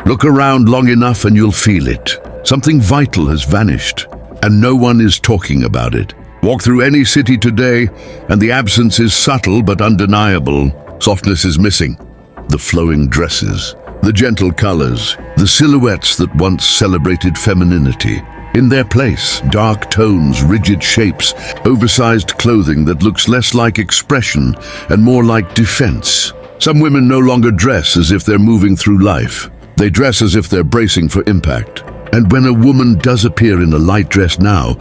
Look around long enough and you'll feel it. Something vital has vanished, and no one is talking about it. Walk through any city today, and the absence is subtle but undeniable. Softness is missing. The flowing dresses, the gentle colors, the silhouettes that once celebrated femininity. In their place, dark tones, rigid shapes, oversized clothing that looks less like expression and more like defense. Some women no longer dress as if they're moving through life. They dress as if they're bracing for impact. And when a woman does appear in a light dress now,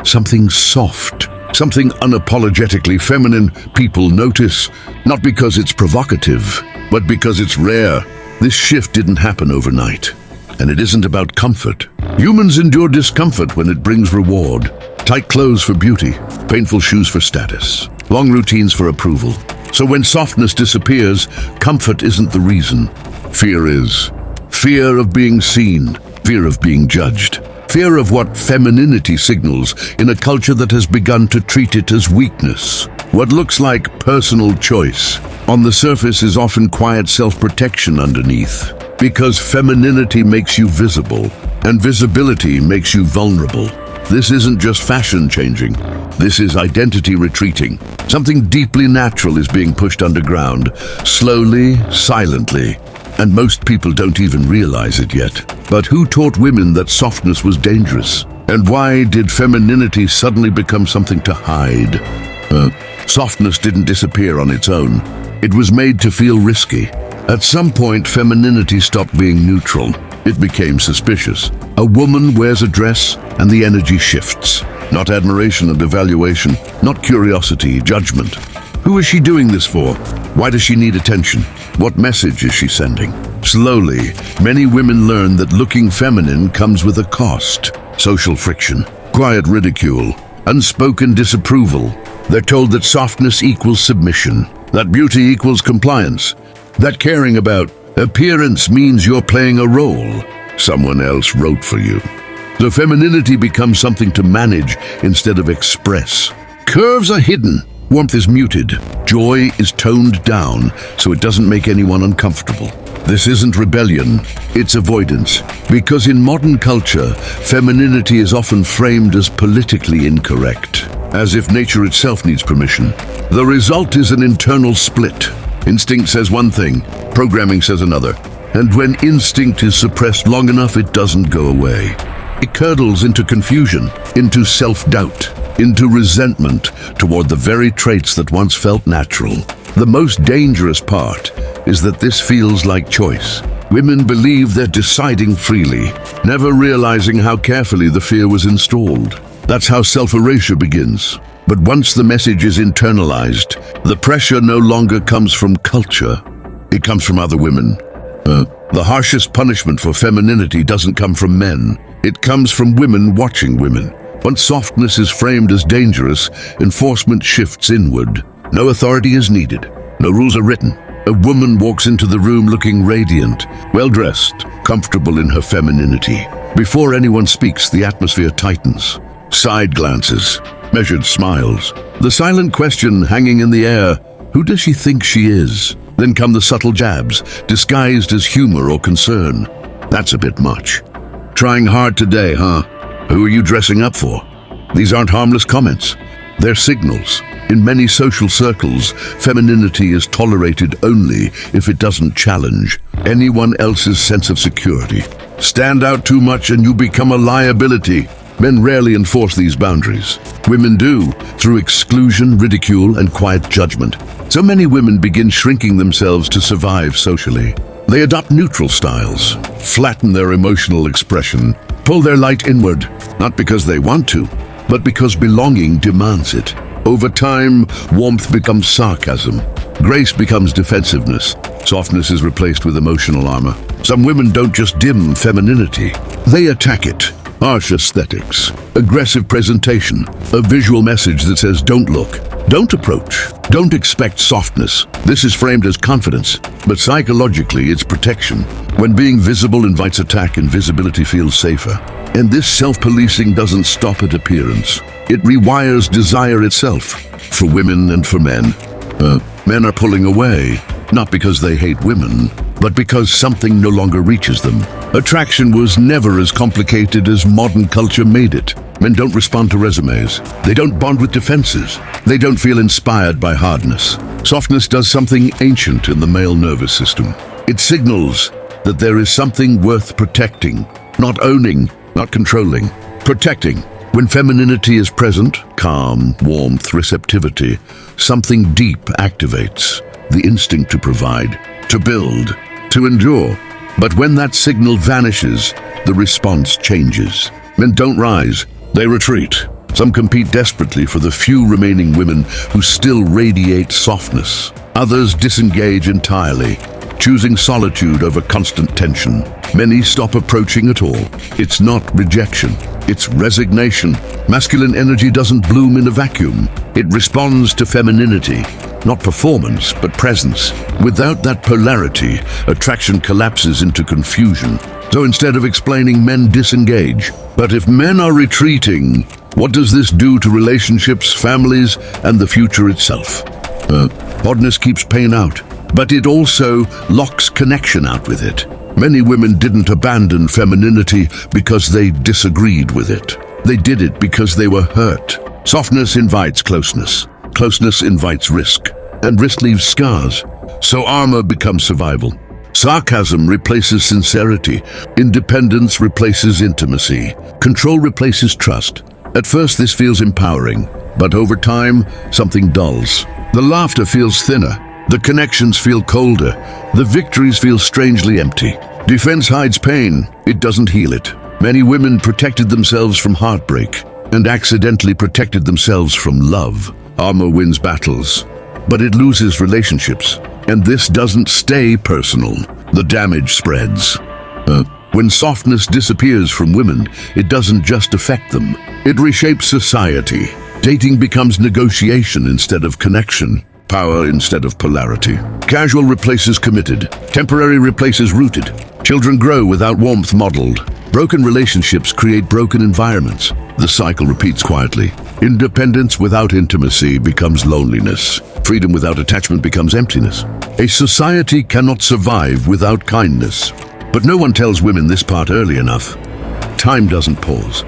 something soft, something unapologetically feminine, people notice, not because it's provocative, but because it's rare. This shift didn't happen overnight. And it isn't about comfort. Humans endure discomfort when it brings reward. Tight clothes for beauty, painful shoes for status, long routines for approval. So when softness disappears, comfort isn't the reason. Fear is. Fear of being seen, fear of being judged, fear of what femininity signals in a culture that has begun to treat it as weakness. What looks like personal choice on the surface is often quiet self-protection underneath. Because femininity makes you visible, and visibility makes you vulnerable. This isn't just fashion changing. This is identity retreating. Something deeply natural is being pushed underground, slowly, silently. And most people don't even realize it yet. But who taught women that softness was dangerous? And why did femininity suddenly become something to hide? Softness didn't disappear on its own. It was made to feel risky. At some point, femininity stopped being neutral. It became suspicious. A woman wears a dress and the energy shifts. Not admiration and evaluation, not curiosity, judgment. Who is she doing this for? Why does she need attention? What message is she sending? Slowly, many women learn that looking feminine comes with a cost. Social friction, quiet ridicule, unspoken disapproval. They're told that softness equals submission, that beauty equals compliance, that caring about appearance means you're playing a role someone else wrote for you. So femininity becomes something to manage instead of express. Curves are hidden. Warmth is muted. Joy is toned down so it doesn't make anyone uncomfortable. This isn't rebellion, it's avoidance. Because in modern culture, femininity is often framed as politically incorrect, as if nature itself needs permission. The result is an internal split. Instinct says one thing, programming says another. And when instinct is suppressed long enough, it doesn't go away. It curdles into confusion, into self-doubt, into resentment toward the very traits that once felt natural. The most dangerous part is that this feels like choice. Women believe they're deciding freely, never realizing how carefully the fear was installed. That's how self-erasure begins. But once the message is internalized, the pressure no longer comes from culture. It comes from other women. The harshest punishment for femininity doesn't come from men. It comes from women watching women. Once softness is framed as dangerous, enforcement shifts inward. No authority is needed. No rules are written. A woman walks into the room looking radiant, well-dressed, comfortable in her femininity. Before anyone speaks, the atmosphere tightens. Side glances, measured smiles. The silent question hanging in the air, who does she think she is? Then come the subtle jabs, disguised as humor or concern. That's a bit much. Trying hard today, huh? Who are you dressing up for? These aren't harmless comments. They're signals. In many social circles, femininity is tolerated only if it doesn't challenge anyone else's sense of security. Stand out too much and you become a liability. Men rarely enforce these boundaries. Women do, through exclusion, ridicule, and quiet judgment. So many women begin shrinking themselves to survive socially. They adopt neutral styles, flatten their emotional expression, pull their light inward, not because they want to, but because belonging demands it. Over time, warmth becomes sarcasm. Grace becomes defensiveness. Softness is replaced with emotional armor. Some women don't just dim femininity, they attack it. Harsh aesthetics, aggressive presentation, a visual message that says don't look, don't approach, don't expect softness. This is framed as confidence, but psychologically it's protection. When being visible invites attack, invisibility feels safer. And this self-policing doesn't stop at appearance. It rewires desire itself, for women and for men. Men are pulling away, not because they hate women, but because something no longer reaches them. Attraction was never as complicated as modern culture made it. Men don't respond to resumes. They don't bond with defenses. They don't feel inspired by hardness. Softness does something ancient in the male nervous system. It signals that there is something worth protecting, not owning, not controlling. Protecting. When femininity is present, calm, warmth, receptivity, something deep activates. The instinct to provide, to build, to endure. But when that signal vanishes, the response changes. Men don't rise, they retreat. Some compete desperately for the few remaining women who still radiate softness. Others disengage entirely, choosing solitude over constant tension. Many stop approaching at all. It's not rejection, it's resignation. Masculine energy doesn't bloom in a vacuum. It responds to femininity, not performance, but presence. Without that polarity, attraction collapses into confusion. So instead of explaining, men disengage. But if men are retreating, what does this do to relationships, families, and the future itself? Oddness keeps pain out, but it also locks connection out with it. Many women didn't abandon femininity because they disagreed with it. They did it because they were hurt. Softness invites closeness. Closeness invites risk, and risk leaves scars. So armor becomes survival. Sarcasm replaces sincerity. Independence replaces intimacy. Control replaces trust. At first this feels empowering, but over time, something dulls. The laughter feels thinner. The connections feel colder. The victories feel strangely empty. Defense hides pain. It doesn't heal it. Many women protected themselves from heartbreak and accidentally protected themselves from love. Armor wins battles, but it loses relationships. And this doesn't stay personal. The damage spreads. When softness disappears from women, it doesn't just affect them. It reshapes society. Dating becomes negotiation instead of connection. Power instead of polarity. Casual replaces committed. Temporary replaces rooted. Children grow without warmth modeled. Broken relationships create broken environments. The cycle repeats quietly. Independence without intimacy becomes loneliness. Freedom without attachment becomes emptiness. A society cannot survive without kindness. But no one tells women this part early enough. Time doesn't pause.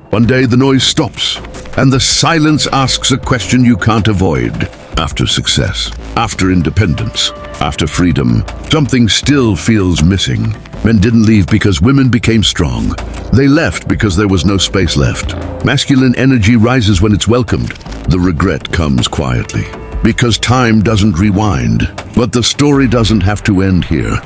One day the noise stops, and the silence asks a question you can't avoid. After success, after independence, after freedom, something still feels missing. Men didn't leave because women became strong. They left because there was no space left. Masculine energy rises when it's welcomed. The regret comes quietly. Because time doesn't rewind. But the story doesn't have to end here.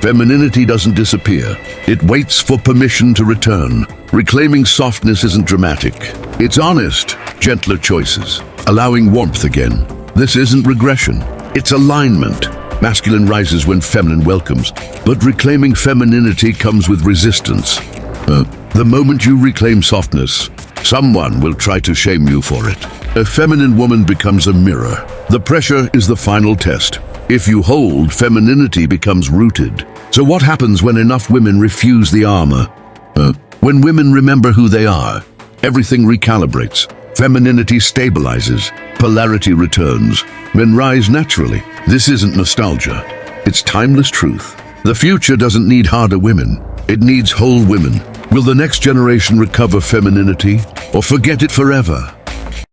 Femininity doesn't disappear. It waits for permission to return. Reclaiming softness isn't dramatic. It's honest, gentler choices, allowing warmth again. This isn't regression. It's alignment. Masculine rises when feminine welcomes, but reclaiming femininity comes with resistance. The moment you reclaim softness, someone will try to shame you for it. A feminine woman becomes a mirror. The pressure is the final test. If you hold, femininity becomes rooted. So what happens when enough women refuse the armor? When women remember who they are, everything recalibrates. Femininity stabilizes. Polarity returns. Men rise naturally. This isn't nostalgia. It's timeless truth. The future doesn't need harder women. It needs whole women. Will the next generation recover femininity or forget it forever?